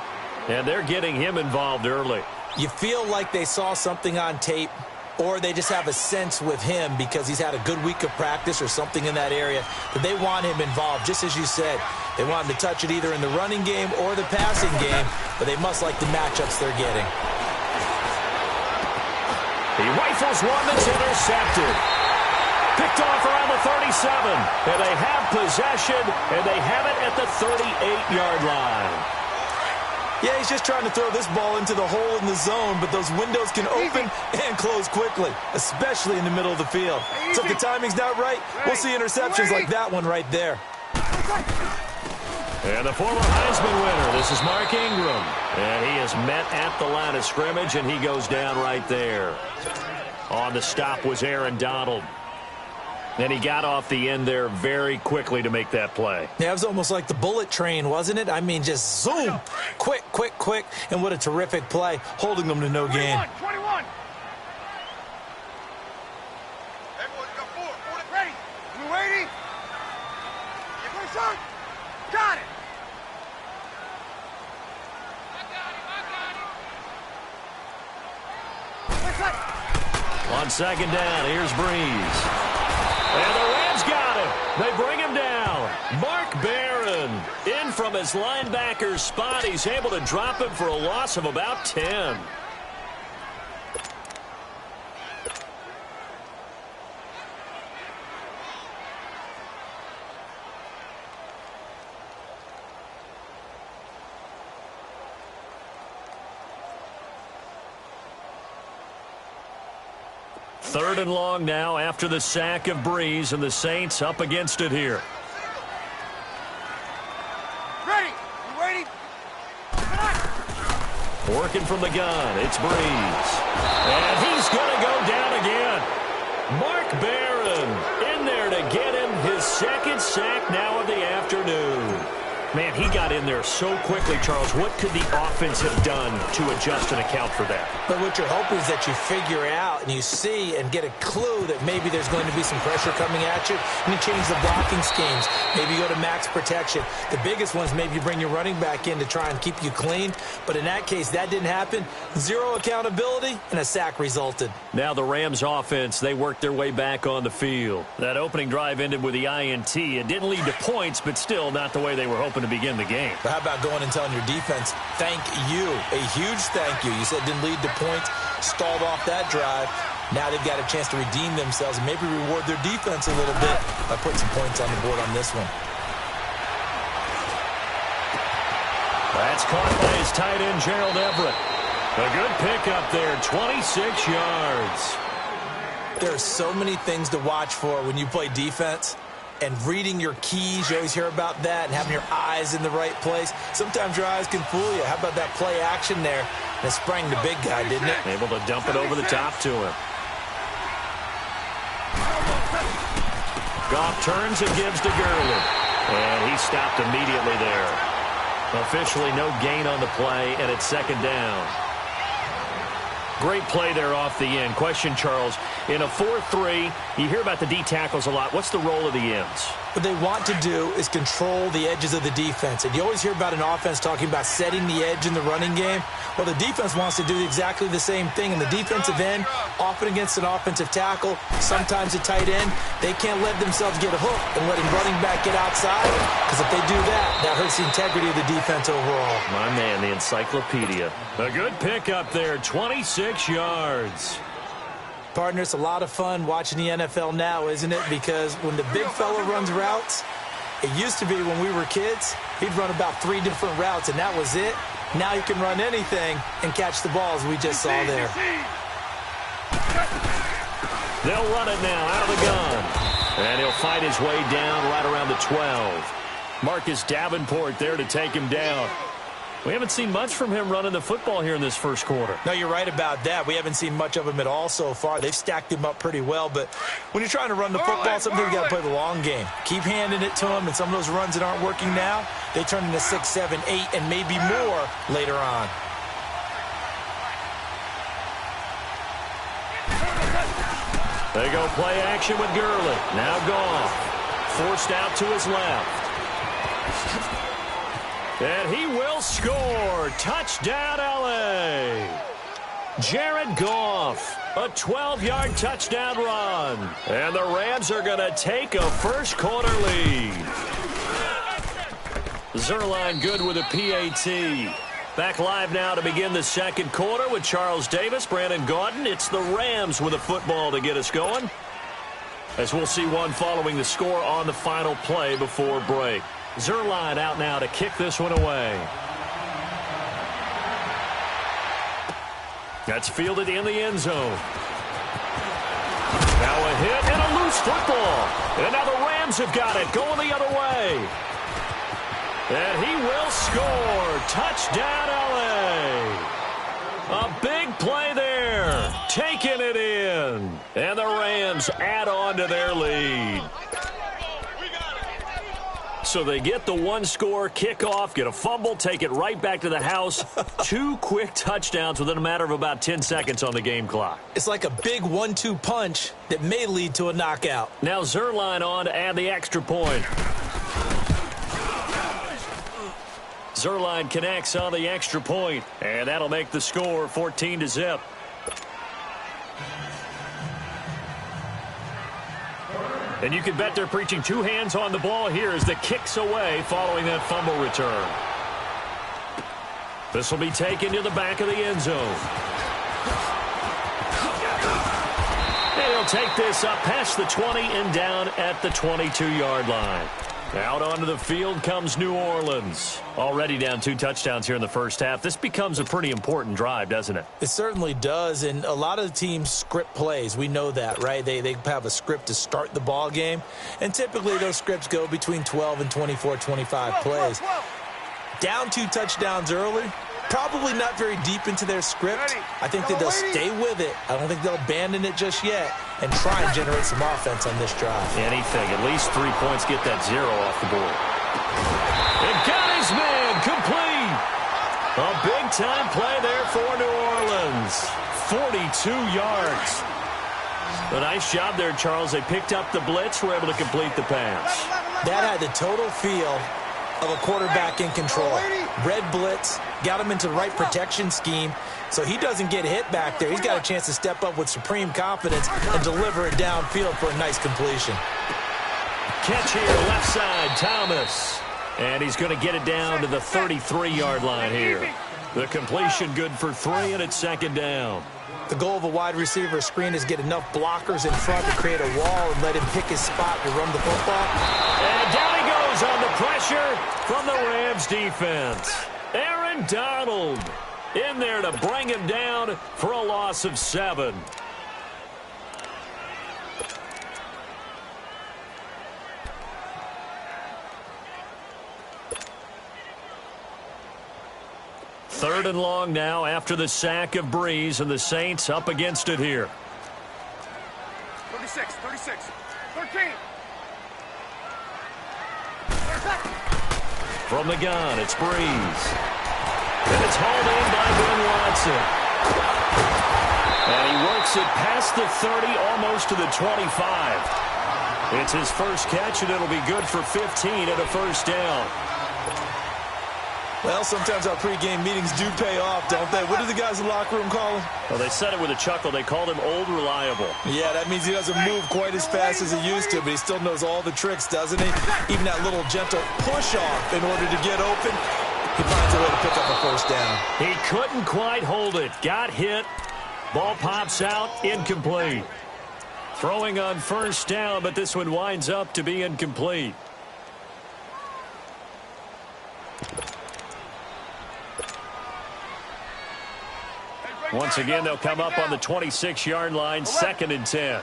And they're getting him involved early. You feel like they saw something on tape, or they just have a sense with him because he's had a good week of practice or something in that area that they want him involved. Just as you said, they want him to touch it either in the running game or the passing game, but they must like the matchups they're getting. He rifles one that's intercepted. Picked off around the 37. And they have possession, and they have it at the 38-yard line. Yeah, he's just trying to throw this ball into the hole in the zone, but those windows can open and close quickly, especially in the middle of the field. So if the timing's not right, we'll see interceptions like that one right there. And the former Heisman winner, this is Mark Ingram. And he is met at the line of scrimmage, and he goes down right there. On the stop was Aaron Donald. And he got off the end there very quickly to make that play. Yeah, it was almost like the bullet train, wasn't it? I mean, just zoom, quick, quick, quick, and what a terrific play, holding them to no gain. 21. Everyone got 4. Ready? You ready? Got it. On second down, here's Breeze. And the Rams got him. They bring him down. Mark Barron in from his linebacker spot. He's able to drop him for a loss of about 10. Third and long now after the sack of Breeze, and the Saints up against it here. Ready? You ready? Working from the gun, it's Breeze. And he's going to go down again. Mark Barron in there to get him his second sack now of the afternoon. Man, he got in there so quickly, Charles. What could the offense have done to adjust and account for that? But what you're hoping is that you figure out and you see and get a clue that maybe there's going to be some pressure coming at you, and you change the blocking schemes. Maybe you go to max protection. The biggest one is maybe you bring your running back in to try and keep you clean. But in that case, that didn't happen. Zero accountability, and a sack resulted. Now the Rams offense, they worked their way back on the field. That opening drive ended with the INT. It didn't lead to points, but still not the way they were hoping to begin the game. But how about going and telling your defense, thank you, a huge thank you. You said it didn't lead to points, stalled off that drive. Now they've got a chance to redeem themselves and maybe reward their defense a little bit by putting some points on the board on this one. That's caught by his tight end, Gerald Everett. A good pickup there, 26 yards. There are so many things to watch for when you play defense. And reading your keys, you always hear about that, and having your eyes in the right place. Sometimes your eyes can fool you. How about that play action there? And it sprang the big guy, didn't it? Able to dump it over the top to him. Goff turns and gives to Gurley. And he stopped immediately there. Officially no gain on the play, and it's second down. Great play there off the end. Question, Charles, in a 4-3, you hear about the D tackles a lot. What's the role of the ends? What they want to do is control the edges of the defense. And you always hear about an offense talking about setting the edge in the running game. Well, the defense wants to do exactly the same thing. And the defensive end, often against an offensive tackle, sometimes a tight end, they can't let themselves get hooked and letting running back get outside. Because if they do that, that hurts the integrity of the defense overall. My man, the encyclopedia. A good pickup there, 26 yards. Partner, it's a lot of fun watching the NFL now, isn't it? Because when the big fella runs routes, it used to be when we were kids, he'd run about 3 different routes, and that was it. Now you can run anything and catch the ball, as we just saw there. They'll run it now out of the gun. And he'll fight his way down right around the 12. Marcus Davenport there to take him down. We haven't seen much from him running the football here in this first quarter. No, you're right about that. We haven't seen much of him at all so far. They've stacked him up pretty well, but when you're trying to run the football, sometimes you got to play the long game. Keep handing it to him, and some of those runs that aren't working now, they turn into 6, 7, 8, and maybe more later on. They go play action with Gurley. Now Goff. Forced out to his left. And he will score. Touchdown, L.A. Jared Goff, a 12-yard touchdown run. And the Rams are going to take a first-quarter lead. Zerline good with a PAT. Back live now to begin the second quarter with Charles Davis, Brandon Gaudin. It's the Rams with a football to get us going, as we'll see one following the score on the final play before break. Zerline out now to kick this one away. That's fielded in the end zone. Now a hit and a loose football. And now the Rams have got it going the other way. And he will score. Touchdown, L.A. A big play there. Taking it in. again. And the Rams add on to their lead. So they get the one-score kickoff, get a fumble, take it right back to the house. 2 quick touchdowns within a matter of about 10 seconds on the game clock. It's like a big 1-2 punch that may lead to a knockout. Now Zerline on to add the extra point. Zerline connects on the extra point, and that'll make the score 14-0. And you can bet they're preaching 2 hands on the ball here as the kick's away following that fumble return. This will be taken to the back of the end zone. And he'll take this up past the 20 and down at the 22-yard line. Out onto the field comes New Orleans. Already down 2 touchdowns here in the first half. This becomes a pretty important drive, doesn't it? It certainly does, and a lot of the teams script plays. We know that, right? They have a script to start the ball game, and typically those scripts go between 12 and 24, 25 plays. Down 2 touchdowns early, probably not very deep into their script. I think that they'll stay with it. I don't think they'll abandon it just yet and try and generate some offense on this drive. Anything. At least 3 points, get that 0 off the board. And got his man complete. A big-time play there for New Orleans. 42 yards. A nice job there, Charles. They picked up the blitz, were able to complete the pass. That had the total feel of a quarterback in control. Red blitz, got him into the right protection scheme, so he doesn't get hit back there. He's got a chance to step up with supreme confidence and deliver it downfield for a nice completion. Catch here, left side, Thomas. And he's going to get it down to the 33-yard line here. The completion good for 3, and it's 2nd down. The goal of a wide receiver screen is get enough blockers in front to create a wall and let him pick his spot to run the football. And down he goes on the pressure from the Rams defense. Aaron Donald in there to bring him down for a loss of 7. Third and long now after the sack of Breeze, and the Saints up against it here. 36, 13. From the gun, it's Breeze. And it's hauled in by Ben Watson. And he works it past the 30, almost to the 25. It's his first catch, and it'll be good for 15 and a first down. Well, sometimes our pregame meetings do pay off, don't they? What do the guys in the locker room call him? Well, they said it with a chuckle. They called him Old Reliable. Yeah, that means he doesn't move quite as fast as he used to, but he still knows all the tricks, doesn't he? Even that little gentle push-off in order to get open, he finds a way to pick up a first down. He couldn't quite hold it. Got hit. Ball pops out, incomplete. Throwing on first down, but this one winds up to be incomplete. Once again, they'll come up on the 26-yard line, 2nd and 10.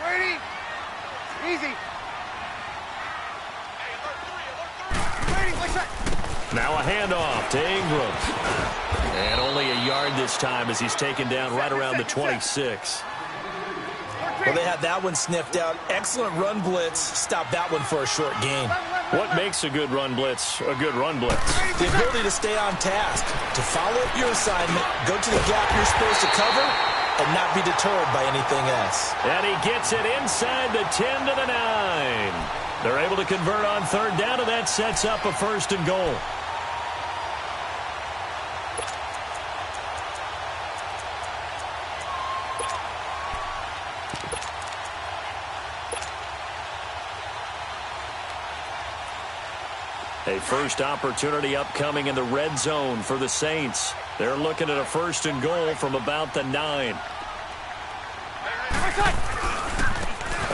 Ready. Easy. Now a handoff to Ingram. And only a yard this time as he's taken down right around the 26. Well, they had that one sniffed out. Excellent run blitz. Stop that one for a short gain. What makes a good run blitz a good run blitz? The ability to stay on task, to follow up your assignment, go to the gap you're supposed to cover, and not be deterred by anything else. And he gets it inside the 10 to the 9. They're able to convert on third down, and that sets up a 1st and goal. A first opportunity upcoming in the red zone for the Saints. They're looking at a 1st and goal from about the 9. A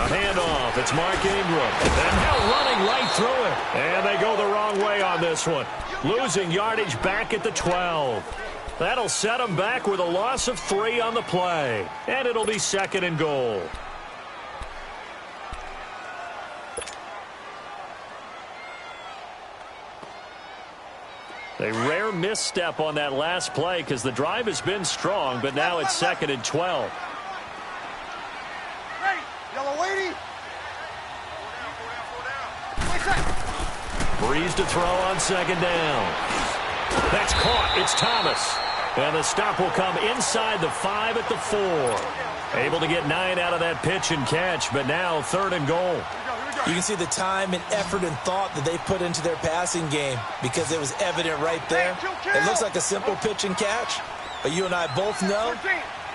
handoff. It's Mark Ingram. And now running right through it. And they go the wrong way on this one. Losing yardage back at the 12. That'll set them back with a loss of 3 on the play. And it'll be 2nd and goal. A rare misstep on that last play because the drive has been strong, but now it's 2nd and 12. Ready. Yellow lady. Breeze to throw on 2nd down. That's caught. It's Thomas. And the stop will come inside the 5 at the 4. Able to get 9 out of that pitch and catch, but now 3rd and goal. You can see the time and effort and thought that they put into their passing game because it was evident right there. It looks like a simple pitch and catch, but you and I both know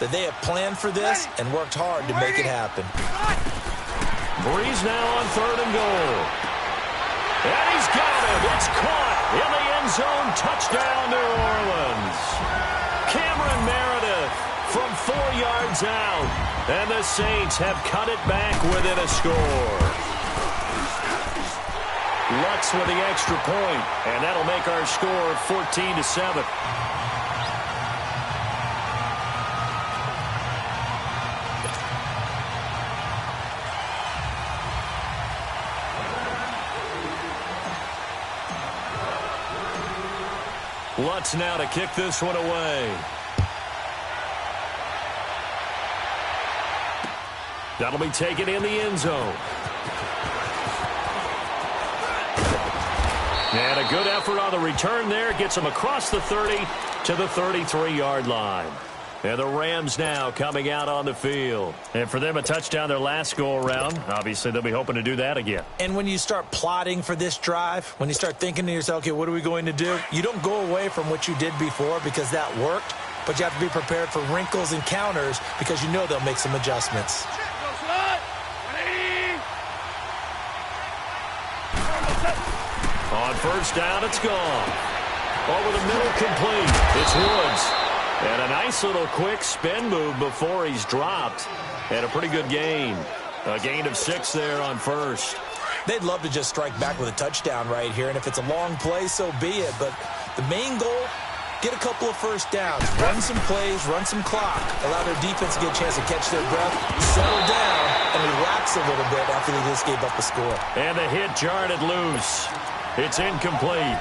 that they have planned for this and worked hard to make it happen. Breeze now on 3rd and goal. And he's got it. It's caught in the end zone. Touchdown, New Orleans. Cameron Meredith from 4 yards out. And the Saints have cut it back within a score. Lutz with the extra point, and that'll make our score 14-7. Lutz now to kick this one away. That'll be taken in the end zone. And a good effort on the return there. Gets them across the 30 to the 33-yard line. And the Rams now coming out on the field. And for them, a touchdown their last go-around. Obviously, they'll be hoping to do that again. And when you start plotting for this drive, when you start thinking to yourself, okay, what are we going to do? You don't go away from what you did before because that worked. But you have to be prepared for wrinkles and counters because you know they'll make some adjustments. On 1st down, it's gone. Over the middle, complete. It's Woods. And a nice little quick spin move before he's dropped. And a pretty good gain. A gain of 6 there on 1st. They'd love to just strike back with a touchdown right here. And if it's a long play, so be it. But the main goal, get a couple of 1st downs. Run some plays, run some clock. Allow their defense to get a chance to catch their breath, settle down, and relax a little bit after they just gave up a score. And the hit jarred it loose. It's incomplete.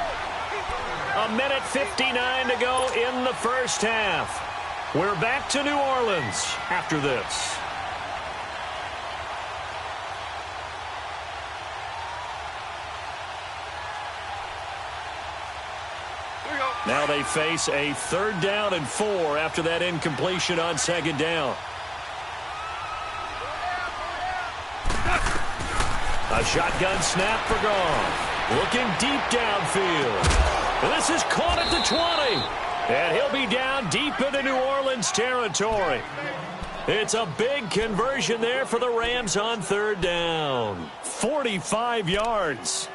1:59 to go in the 1st half. We're back to New Orleans after this. Now they face a 3rd down and 4 after that incompletion on 2nd down. A shotgun snap for Goff. Looking deep downfield. This is caught at the 20. And he'll be down deep into New Orleans territory. It's a big conversion there for the Rams on 3rd down. 45 yards.